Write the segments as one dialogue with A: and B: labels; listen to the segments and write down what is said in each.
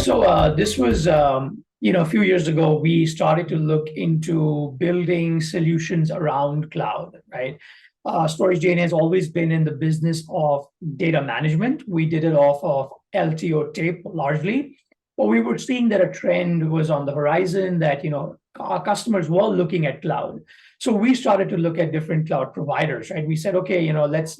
A: This was, a few years ago, we started to look into building solutions around cloud, right? StorageDNA has always been in the business of data management. We did it off of LTO tape largely, but we were seeing that a trend was on the horizon that, our customers were looking at cloud. So we started to look at different cloud providers, right? We said, okay, let's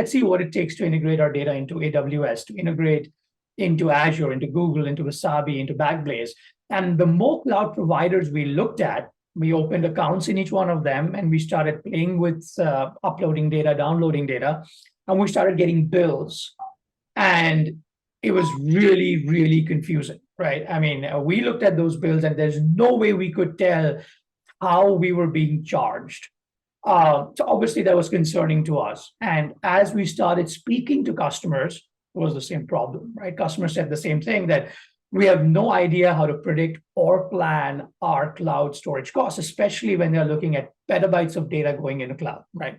A: see what it takes to integrate our data into AWS, to integrate into Azure, into Google, into Wasabi, into Backblaze. And the more cloud providers we looked at, we opened accounts in each one of them, and we started playing with uploading data, downloading data, and we started getting bills. And it was really, really confusing, right? I mean, we looked at those bills, and there's no way we could tell how we were being charged. So obviously that was concerning to us. And as we started speaking to customers, it was the same problem, right? Customers said the same thing, that we have no idea how to predict or plan our cloud storage costs, especially when they're looking at petabytes of data going into cloud, right?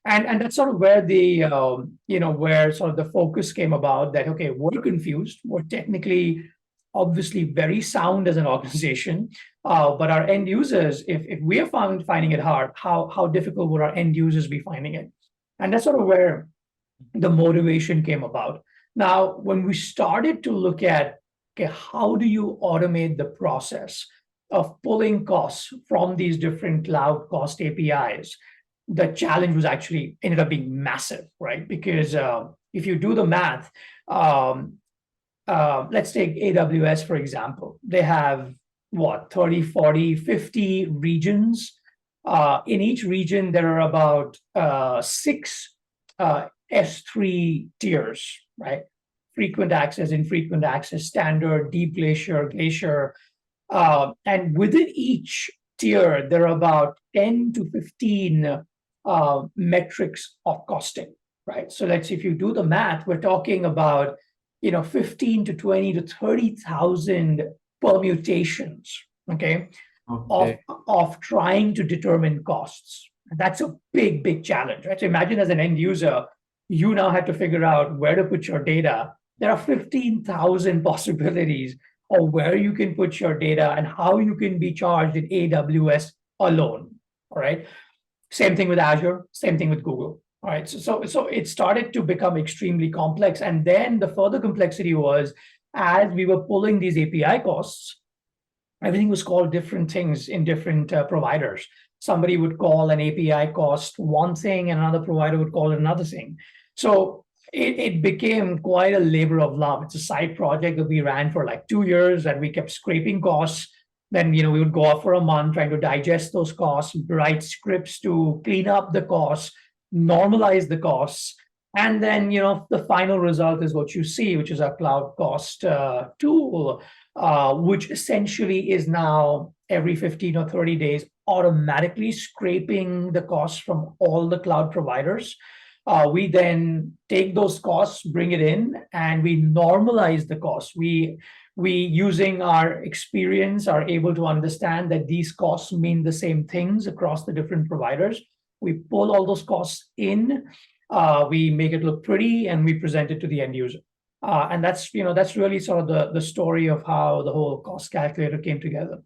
A: And that's sort of where where sort of the focus came about, that, okay, we're confused. We're technically, obviously very sound as an organization, but our end users, if we are finding it hard, how difficult would our end users be finding it? And that's sort of where the motivation came about. Now, when we started to look at, okay, how do you automate the process of pulling costs from these different cloud cost APIs, the challenge was actually ended up being massive, right? Because if you do the math, let's take AWS, for example. They have, 30, 40, 50 regions. In each region, there are about 6 S3 tiers, right? Frequent access, infrequent access, standard, deep glacier. And within each tier, there are about 10 to 15 metrics of costing, right? So let's, if you do the math, we're talking about 15 to 20 to 30,000 permutations, okay, of trying to determine costs. That's a big challenge, right? So imagine, as an end user, you now have to figure out where to put your data. There are 15,000 possibilities of where you can put your data and how you can be charged in AWS alone, all right? Same thing with Azure, same thing with Google. All right, so it started to become extremely complex. And then the further complexity was, as we were pulling these API costs, everything was called different things in different providers. Somebody would call an API cost one thing, and another provider would call it another thing. So it became quite a labor of love. It's a side project that we ran for like 2 years, and we kept scraping costs. Then, we would go off for a month trying to digest those costs, write scripts to clean up the costs, normalize the costs. And then, the final result is what you see, which is our cloud cost tool, which essentially is now every 15 or 30 days automatically scraping the costs from all the cloud providers. We then take those costs, bring it in, and we normalize the costs. We, using our experience, are able to understand that these costs mean the same things across the different providers. We pull all those costs in, we make it look pretty, and we present it to the end user. And that's really sort of the story of how the whole cost calculator came together.